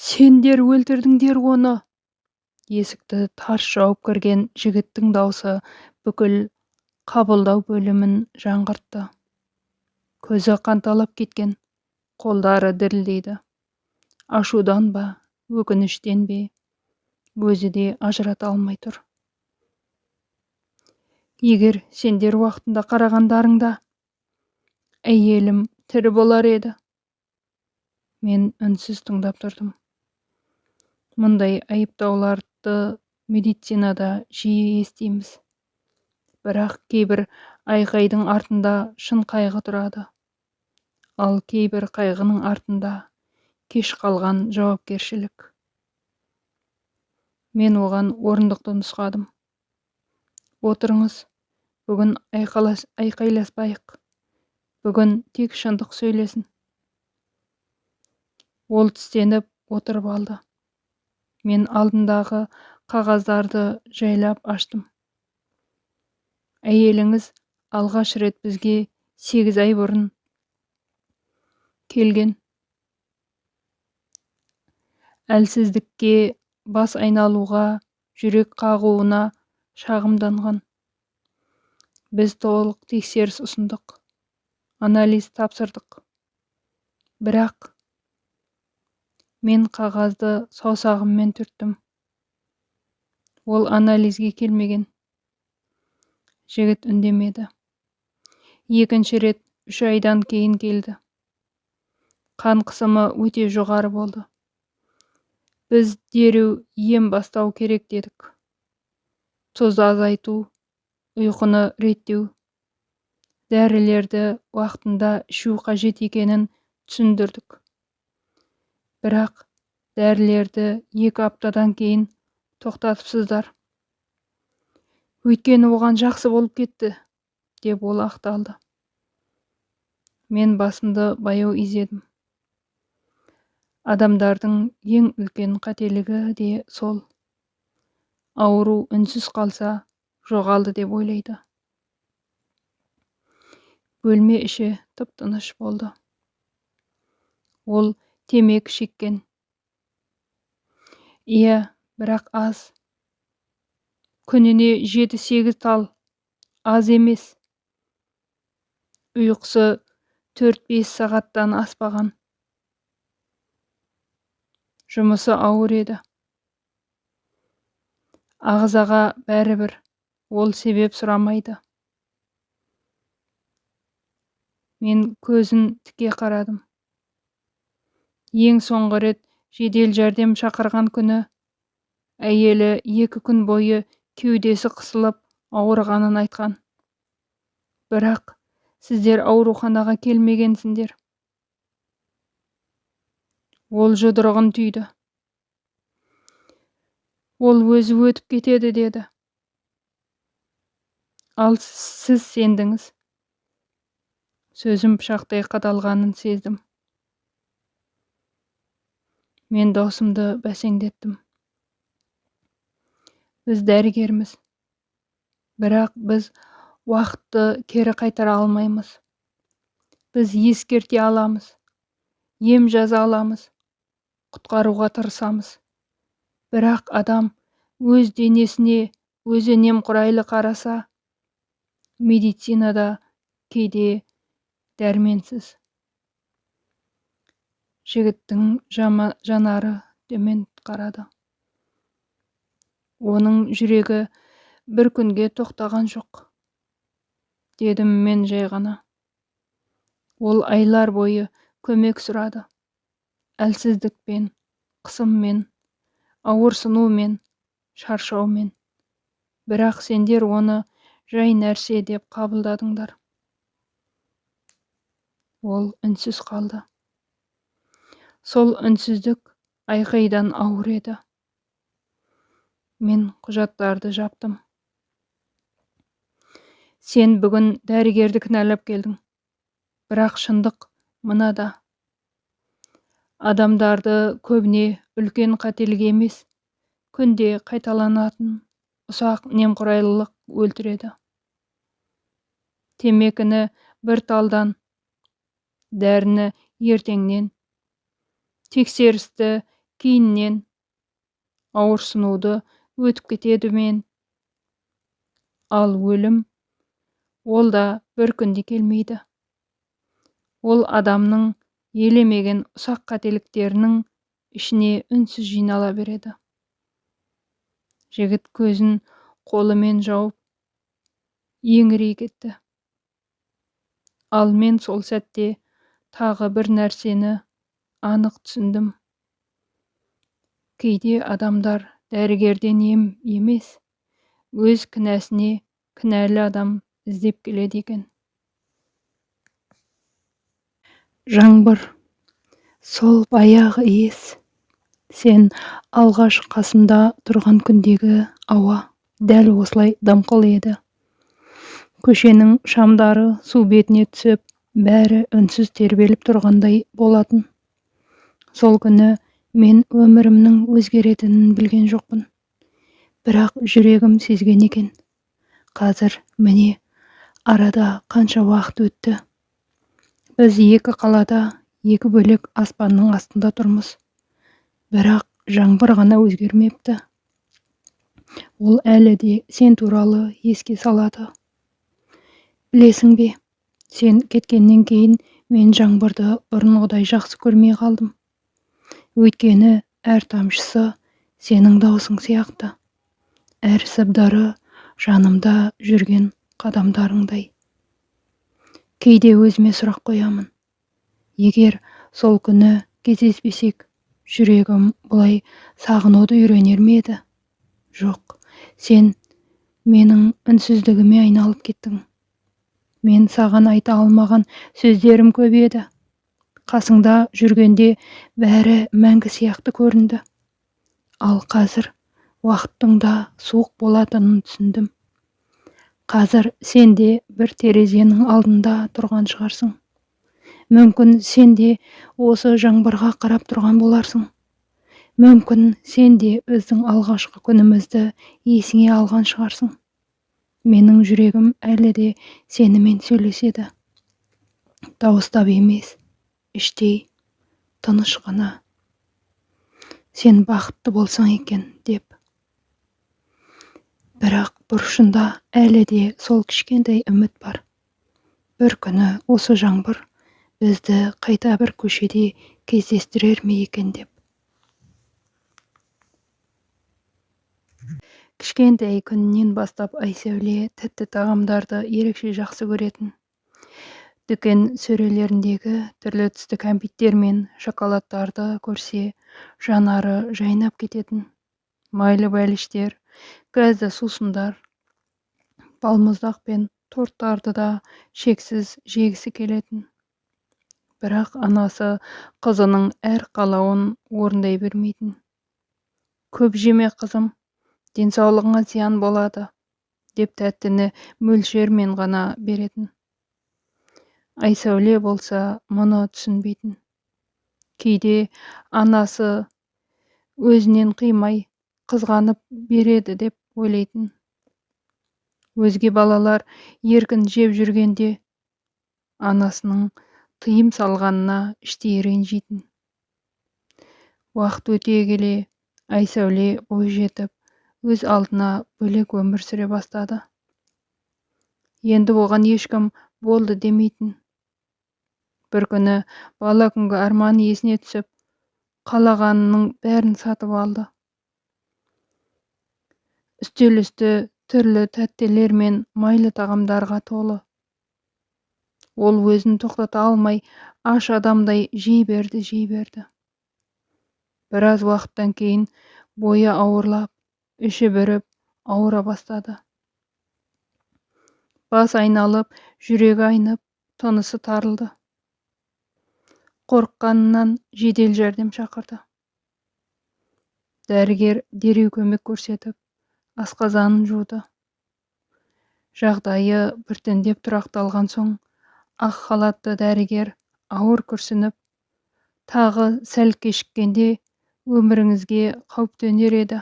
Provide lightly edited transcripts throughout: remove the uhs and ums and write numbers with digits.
Сендер өлтірдіңдер оны. Есікті тарс жауып кірген жігіттің даусы бүкіл қабылдау бөлімін жаңғыртты. Көзі қанталап кеткен, қолдары дірілдейді. Ашудан ба, өкініштен бе, өзі де ажырата алмай тұр. Егер сендер уақытында қарағандарыңда, әйелім тірі болар еді. Мен үнсіз тыңдап тұрдым. Мұндай айыптауларды медицинада жиі естиміз. Бірақ кейбір айқайдың артында шын қайғы тұрады. Ал кейбір қайғының артында кеш қалған жауапкершілік. Мен оған орындықты нұсқадым. Отырыңыз, бүгін айқайласпайық. Бүгін тек шындық сөйлесін. Ол тістеніп отырып алды. Мен алдындағы қағаздарды жайлап аштым. Әйеліңіз алғаш рет бізге 8 ай бұрын келген. Әлсіздікке, бас айналуға, жүрек қағуына шағымданған. Біз толық тексеріс ұсындық. Анализ тапсырдық. Бірақ мен қағазды саусағыммен түрттім. Ол анализге келмеген. Жігіт үндемеді. Екінші рет 3 айдан кейін келді. Қан қысымы өте жоғары болды. Біз дереу ем бастау керек дедік. Тұз азайту, ұйқыны реттеу, дәрілерді уақытында ішу қажет екенін түсіндірдік. Бірақ дәрілерді 2 аптадан кейін тоқтатыпсыздар. Өйткені оған жақсы болып кетті, деп ол ақталды. Мен басымды баяу изедім. Адамдардың ең үлкен қателігі де сол. Ауру үнсіз қалса, жоғалды деп ойлайды. Бөлме іші тып-тыныш болды. Ол темекі шеккен. Иә, бірақ аз. Күніне 7-8 тал. Аз емес. Ұйқысы 4-5 сағаттан аспаған. Жұмысы ауыр еді. Ағзаға бәрібір, ол себеп сұрамайды. Мен көзін тіке қарадым. Ең соңғы рет жедел жәрдем шақырған күні, әйелі 2 күн бойы кеудесі қысылып ауырғанын айтқан. Бірақ сіздер ауруханаға келмегенсіңдер. Ол жұдырығын түйді. Ол өзі өтіп кетеді деді. Ал сіз сендіңіз. Сөзім пышақтай қадалғанын сездім. Мен даусымды бәсеңдеттім. Біз дәрігерміз. Бірақ біз уақытты кері қайтара алмаймыз. Біз ескерте аламыз. Ем жаза аламыз. Құтқаруға тырысамыз. Бірақ адам өз денесіне өзі немқұрайлы қараса, медицинада кейде дәрменсіз. Жігіттің жанары төмен қарады. Оның жүрегі бір күнге тоқтаған жоқ. Дедім мен жай ғана. Ол айлар бойы көмек сұрады. Әлсіздікпен, қысыммен, ауырсынумен, шаршаумен. Бірақ сендер оны жай нәрсе деп қабылдадыңдар. Ол үнсіз қалды. Сол үнсіздік айқайдан ауыр еді. Мен құжаттарды жаптым. Сен бүгін дәрігерді кінәлап келдің. Бірақ шындық мынада. Адамдарды көбіне үлкен қателік емес, күнде қайталанатын ұсақ немқұрайлылық өлтіреді. Темекіні бір талдан, дәріні ертеңнен, тексерісті Кейіннен ауырсынуды өтіп кетеді мен. Ал өлім, ол да бір күнде келмейді. Ол адамның елемеген ұсақ қателіктерінің ішіне үнсіз жинала береді. Жігіт көзін қолымен жауып еңірей кетті. Ал мен сол сәтте тағы бір нәрсені анық түсіндім. Кейде адамдар дәрігерден ем емес, өз кінәсіне кінәлі адам іздеп келеді екен. Жаңбыр, сол баяғы иіс. Сен алғаш қасымда тұрған күндегі ауа дәл осылай дымқыл еді. Көшенің шамдары су бетіне түсіп, бәрі үнсіз тербеліп тұрғандай болатын. Сол күні мен өмірімнің өзгеретінін білген жоқпын. Бірақ жүрегім сезген екен. Қазір міне арада қанша уақыт өтті. Біз екі қалада, екі бөлек аспанның астында тұрмыз. Бірақ жаңбыр ғана өзгермепті. Ол әлі де сен туралы еске салады. Білесің бе, сен кеткеннен кейін мен жаңбырды бұрынғыдай жақсы көрмей қалдым. Өйткені әр тамшысы сенің даусың сияқты. Әр сыбдыры жанымда жүрген қадамдарыңдай. Кейде өзіме сұрақ қоямын. Егер сол күні кездеспесек, жүрегім бұлай сағынуды үйренер ме еді? Жоқ, сен менің үнсіздігіме айналып кеттің. Мен саған айта алмаған сөздерім көп еді. Қасыңда жүргенде бәрі мәңгі сияқты көрінді. Ал қазір уақыттың да суық болатынын түсіндім. Қазір сен де бір терезенің алдында тұрған шығарсың. Мүмкін сен де осы жаңбырға қарап тұрған боларсың. Мүмкін сен де біздің алғашқы күнімізді есіңе алған шығарсың. Менің жүрегім әлі де сенімен сөйлеседі. Дауыстап емес, іштей, тыныш қана. Сен бақытты болсаң екен деп. Бірақ бұрышында әлі де сол кішкентай үміт бар. Бір күні осы жаңбыр бізді қайта бір көшеде кездестірер ме екен деп. Кішкентай күнінен бастап Айсәуле тәтті тағамдарды ерекше жақсы көретін. Дүкен сөрелеріндегі түрлі түсті кәмпиттер мен шоколадтарды көрсе, жанары жайнап кететін. Майлы бәліштер, газды сусындар, балмұздақ пен торттарды да шексіз жегісі келетін. Бірақ анасы қызының әр қалауын орындай бермейтін. Көп жеме қызым, денсаулығыңа зиян болады, деп тәттіні мөлшермен ғана беретін. Айсәуле болса мұны түсінбейтін. Кейде анасы өзінен қимай, қызғанып береді деп ойлайтын. Өзге балалар еркін жеп жүргенде, анасының тыйым салғанына іштей ренжитін. Уақыт өте келе, Айсәуле бой жетіп, өз алдына бөлек өмір сүре бастады. Енді оған ешкім болды демейтін. Бір күні бала күнгі арманы есіне түсіп, қалағанының бәрін сатып алды. Үстел үсті түрлі тәттілер мен майлы тағамдарға толы. Ол өзін тоқтата алмай, аш адамдай жей берді. Біраз уақыттан кейін бойы ауырлап, іші бүріп, ауыра бастады. Бас айналып, жүрегі айнып, тынысы тарылды. Қорыққанынан жедел жәрдем шақырды. Дәрігер дереу көмек көрсетіп, асқазанын жуды. Жағдайы біртіндеп тұрақталған соң, ақ халатты дәрігер ауыр күрсініп, тағы сәл кешіккенде өміріңізге қауіп төнер еді.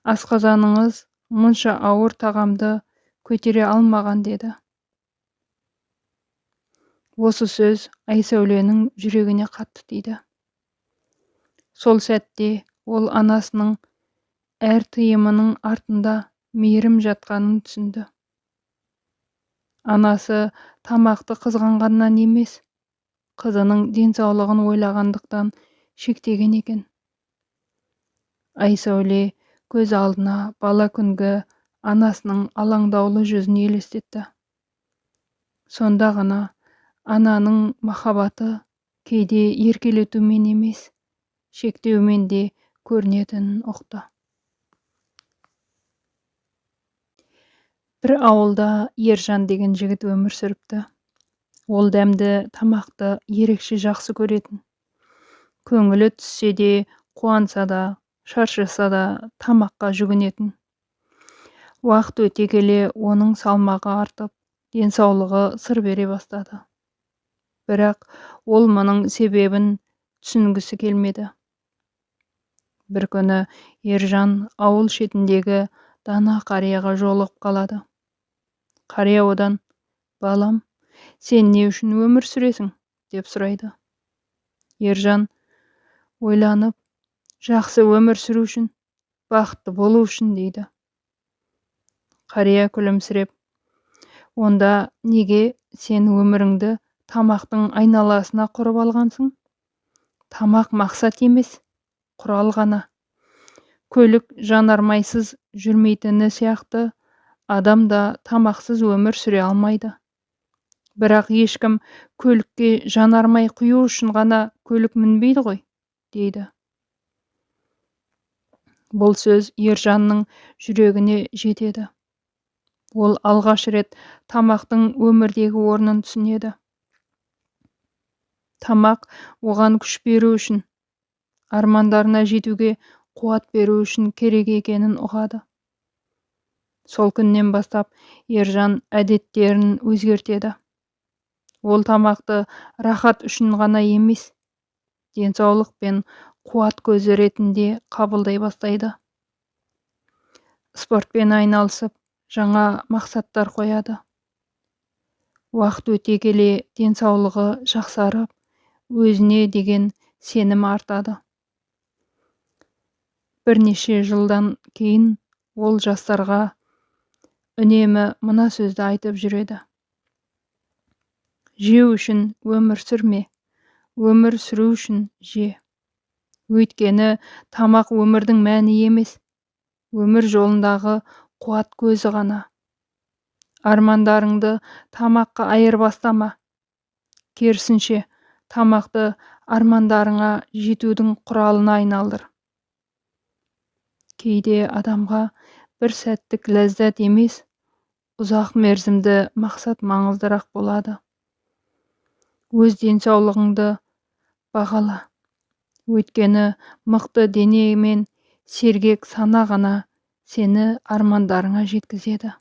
Асқазаныңыз мұнша ауыр тағамды көтере алмаған деді. Осы сөз Айсәуленің жүрегіне қатты тиді. Сол сәтте ол анасының әр тыйымының артында мейірім жатқанын түсінді. Анасы тамақты қызғанғаннан емес, қызының денсаулығын ойлағандықтан шектеген екен. Айсәуле көз алдына бала күнгі анасының алаңдаулы жүзін елестетті. Сонда ғана ананың махаббаты кейде еркелетумен емес, шектеумен де көрінетінін ұқты. Бір ауылда Ержан деген жігіт өмір сүріпті. Ол дәмді тамақты ерекше жақсы көретін. Көңілі түссе де, қуанса да, шаршаса да тамаққа жүгінетін. Уақыт өте келе оның салмағы артып, денсаулығы сыр бере бастады. Бірақ ол мұның себебін түсінгісі келмеді. Бір күні Ержан ауыл шетіндегі дана қарияға жолығып қалады. Қария одан: «Балам, сен не үшін өмір сүресің?» деп сұрайды. Ержан ойланып: «Жақсы өмір сүру үшін, бақытты болу үшін» дейді. Қария күлімсіреп: «Онда неге сен өміріңді тамақтың айналасына құрып алғансың? Тамақ мақсат емес, құрал ғана. Көлік жанармайсыз жүрмейтіні сияқты, адам да тамақсыз өмір сүре алмайды. Бірақ ешкім көлікке жанармай құю үшін ғана көлік мінбейді ғой», дейді. Бұл сөз Ержанның жүрегіне жетеді. Ол алғаш рет тамақтың өмірдегі орнын түсінеді. Тамақ оған күш беру үшін, армандарына жетуге қуат беру үшін керек екенін ұғады. Сол күннен бастап Ержан әдеттерін өзгертеді. Ол тамақты рахат үшін ғана емес, денсаулық пен қуат көзі ретінде қабылдай бастайды. Спортпен айналысып, жаңа мақсаттар қояды. Уақыт өте келе денсаулығы жақсарып, өзіне деген сенім артады. Бірнеше жылдан кейін ол жастарға үнемі мына сөзді айтып жүреді: «Жеу үшін өмір сүрме, өмір сүру үшін же. Өйткені тамақ өмірдің мәні емес, өмір жолындағы қуат көзі ғана. Армандарыңды тамаққа айырбастама. Керісінше, тамақты армандарыңа жетудің құралына айналдыр». Кейде адамға бір сәттік ләззат емес, ұзақ мерзімді мақсат маңыздырақ болады. Өз денсаулығыңды бағала. Өйткені мықты дене мен сергек сана ғана сені армандарыңа жеткізеді.